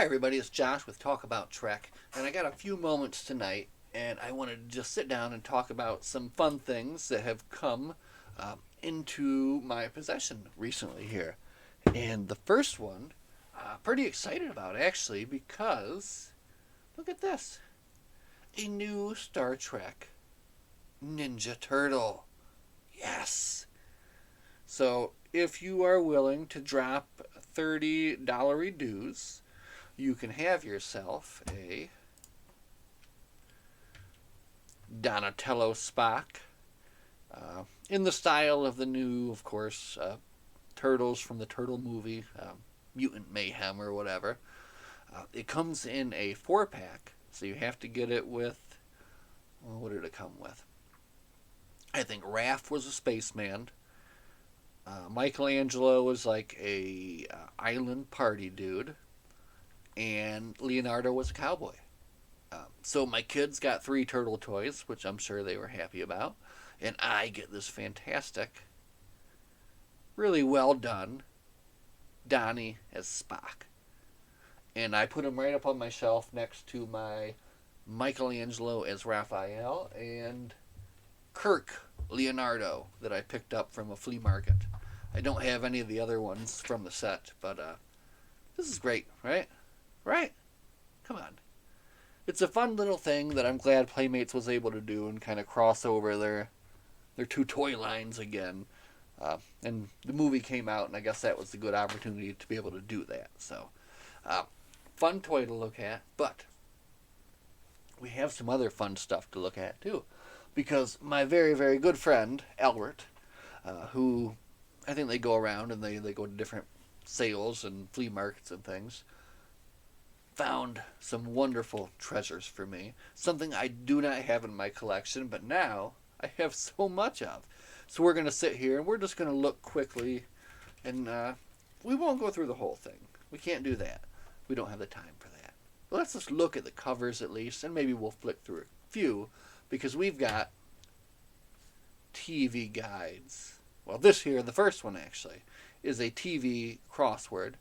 everybody, it's Josh with Talk About Trek, and I got a few moments tonight, and I wanted to just sit down and talk about some fun things that have come into my possession recently here. And the first one, pretty excited about actually, because look at this, a new Star Trek Ninja Turtle. Yes! So, if you are willing to drop $30 dues, you can have yourself a Donatello Spock in the style of the new, of course, Turtles from the Turtle movie, Mutant Mayhem or whatever. It comes in a 4-pack, so you have to get it with, well, what did it come with? I think Raph was a spaceman. Michelangelo was like a island party dude, and Leonardo was a cowboy. So my kids got 3 turtle toys, which I'm sure they were happy about, and I get this fantastic, really well done Donny as Spock. And I put him right up on my shelf next to my Michelangelo as Raphael and Kirk Leonardo that I picked up from a flea market. I don't have any of the other ones from the set, but this is great, right? Right? Come on. It's a fun little thing that I'm glad Playmates was able to do and kind of cross over their 2 toy lines again. And the movie came out, and I guess that was a good opportunity to be able to do that. So, fun toy to look at, but we have some other fun stuff to look at too. Because my very, very good friend, Albert, who I think they go around and they go to different sales and flea markets and things, found some wonderful treasures for me. Something I do not have in my collection, but now I have so much of. So we're going to sit here and we're just going to look quickly, and we won't go through the whole thing. We can't do that. We don't have the time for that. But let's just look at the covers at least, and maybe we'll flick through a few, because we've got TV guides. Well, this here, the first one actually, is a TV crossword.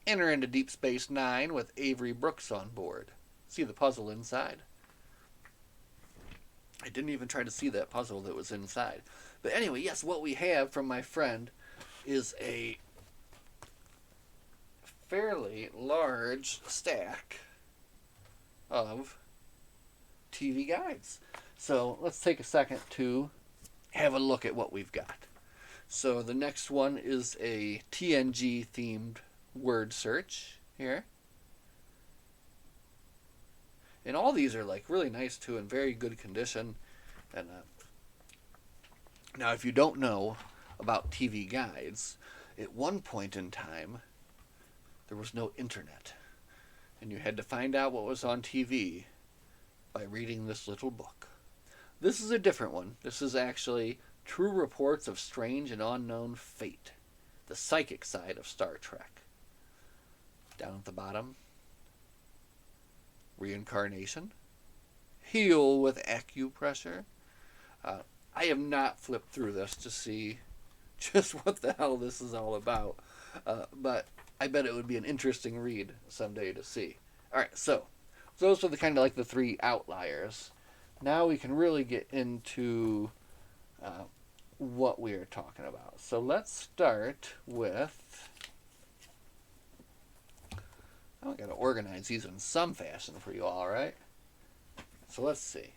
Enter into Deep Space Nine with Avery Brooks on board. See the puzzle inside. I didn't even try to see that puzzle that was inside. But anyway, yes, what we have from my friend is a fairly large stack of TV guides. So let's take a second to have a look at what we've got. So the next one is a TNG themed word search here. And all these are like really nice too, in very good condition. And now, if you don't know about TV guides, at one point in time, there was no internet, and you had to find out what was on TV by reading this little book. This is a different one. This is actually True Reports of Strange and Unknown Fate, the psychic side of Star Trek. Down at the bottom, reincarnation, heal with acupressure. I have not flipped through this to see just what the hell this is all about, but I bet it would be an interesting read someday to see. Alright, so those are the kind of like the 3 outliers. Now we can really get into what we are talking about. So let's start with, I got to organize these in some fashion for you all, right? So let's see.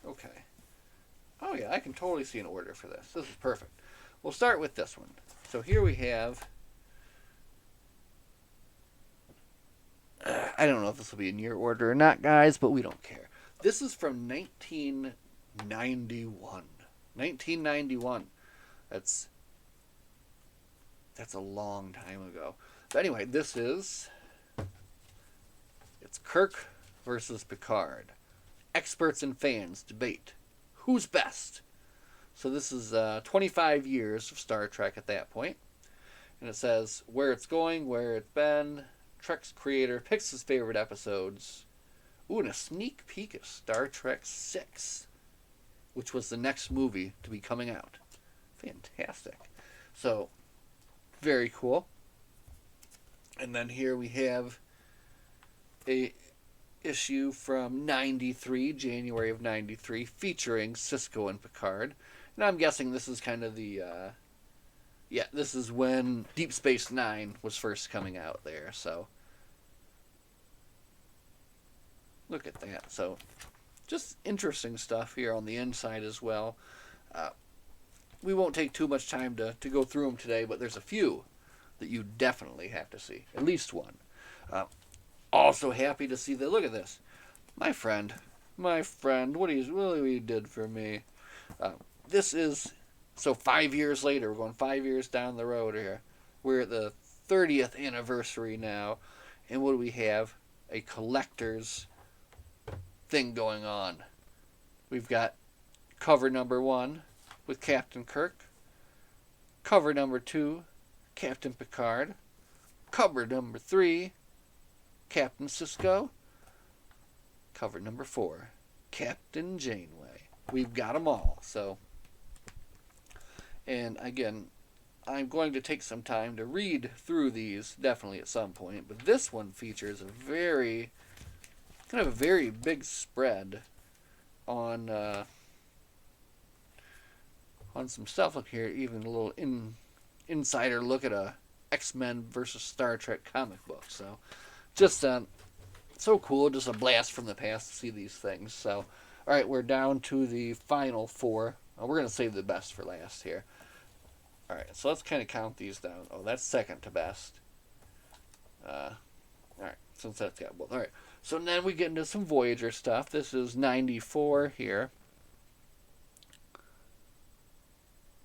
Okay. Oh yeah, I can totally see an order for this. This is perfect. We'll start with this one. So here we have, I don't know if this will be in your order or not, guys, but we don't care. This is from 1991. 1991. That's a long time ago. But anyway, it's Kirk versus Picard. Experts and fans debate who's best. So this is 25 years of Star Trek at that point. And it says where it's going, where it's been. Trek's creator picks his favorite episodes. Ooh, and a sneak peek of Star Trek 6, which was the next movie to be coming out. Fantastic. So, very cool. And then here we have a issue from 93, January of 93, featuring Sisko and Picard. And I'm guessing this is kind of the, yeah, this is when Deep Space Nine was first coming out there. So, look at that. So, just interesting stuff here on the inside as well. Uh, we won't take too much time to go through them today, but there's a few that you definitely have to see. At least one. Uh, Also happy to see that. Look at this. My friend, what he did for me. This is, so 5 years later, we're going 5 years down the road here. We're at the 30th anniversary now. And what do we have? A collector's thing going on. We've got cover number 1 with Captain Kirk. Cover number 2, Captain Picard. Cover number 3, Captain Sisko. Cover number 4, Captain Janeway. We've got them all. So, and again, I'm going to take some time to read through these definitely at some point. But this one features a very big spread on some stuff. Look here, even a little insider look at a X-Men versus Star Trek comic book. So, just so cool, just a blast from the past to see these things. So, all right, we're down to the final 4. We're going to save the best for last here. All right, so let's kind of count these down. Oh, that's second to best. All right, since that's got both. All right, so then we get into some Voyager stuff. This is 94 here.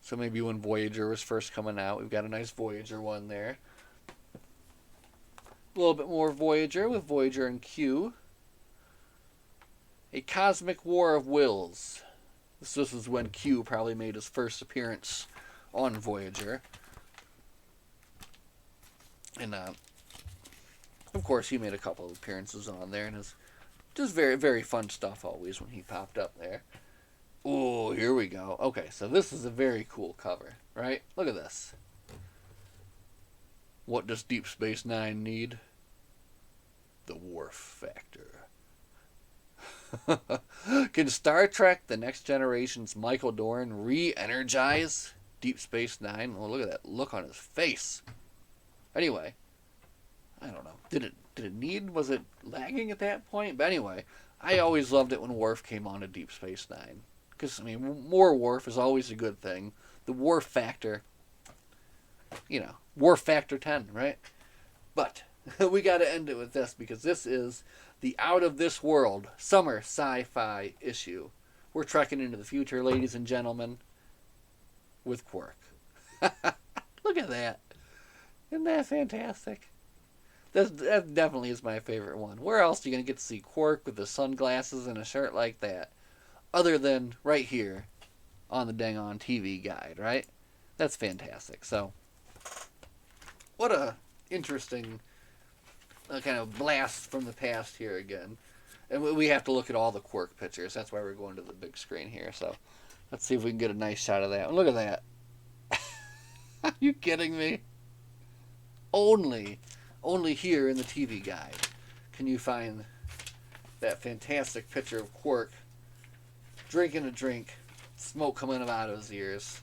So maybe when Voyager was first coming out, we've got a nice Voyager one there. A little bit more Voyager with Voyager and Q. A Cosmic War of Wills. This is when Q probably made his first appearance on Voyager. And, of course, he made a couple of appearances on there. And it's just very, very fun stuff always when he popped up there. Oh, here we go. Okay, so this is a very cool cover, right? Look at this. What does Deep Space Nine need? The Worf Factor. Can Star Trek The Next Generation's Michael Dorn re-energize Deep Space Nine? Oh, look at that look on his face. Anyway, I don't know. Did it need? Was it lagging at that point? But anyway, I always loved it when Worf came on to Deep Space Nine. Because, I mean, more Worf is always a good thing. The Worf Factor, Worf Factor 10, right? But we got to end it with this because this is the Out of This World Summer Sci-Fi issue. We're trekking into the future, ladies and gentlemen, with Quark. Look at that. Isn't that fantastic? That definitely is my favorite one. Where else are you going to get to see Quark with the sunglasses and a shirt like that? Other than right here on the dang on TV guide, right? That's fantastic. So, what a interesting kind of blast from the past here again. And we have to look at all the Quark pictures. That's why we're going to the big screen here. So, let's see if we can get a nice shot of that. Look at that. Are you kidding me? Only here in the TV guide can you find that fantastic picture of Quark drinking a drink, smoke coming out of his ears.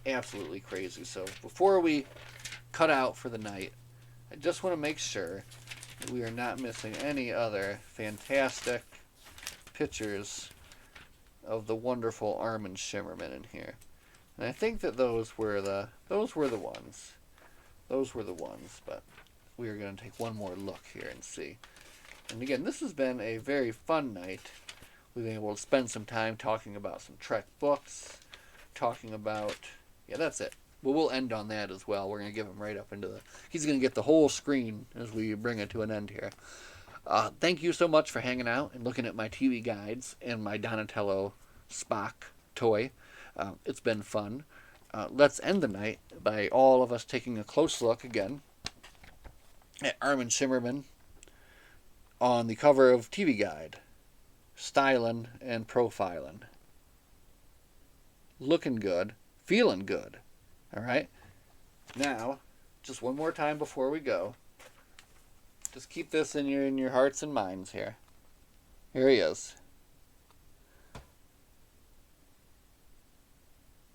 Absolutely crazy. So before we cut out for the night, I just want to make sure that we are not missing any other fantastic pictures of the wonderful Armin Shimmerman in here. And I think that those were the ones. Those were the ones, but we are going to take one more look here and see. And again, this has been a very fun night. We've been able to spend some time talking about some Trek books, talking about, yeah, that's it. Well, we'll end on that as well. We're going to give him right up into he's going to get the whole screen as we bring it to an end here. Thank you so much for hanging out and looking at my TV guides and my Donatello Spock toy. It's been fun. Let's end the night by all of us taking a close look again at Armin Shimmerman on the cover of TV Guide. Styling and profiling. Looking good. Feeling good. Alright? Now, just one more time before we go. Just keep this in your hearts and minds here. Here he is.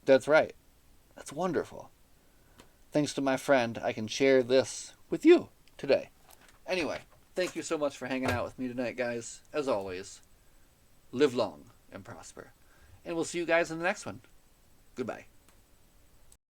That's right. That's wonderful. Thanks to my friend, I can share this with you today. Anyway, thank you so much for hanging out with me tonight, guys. As always, live long and prosper. And we'll see you guys in the next one. Goodbye.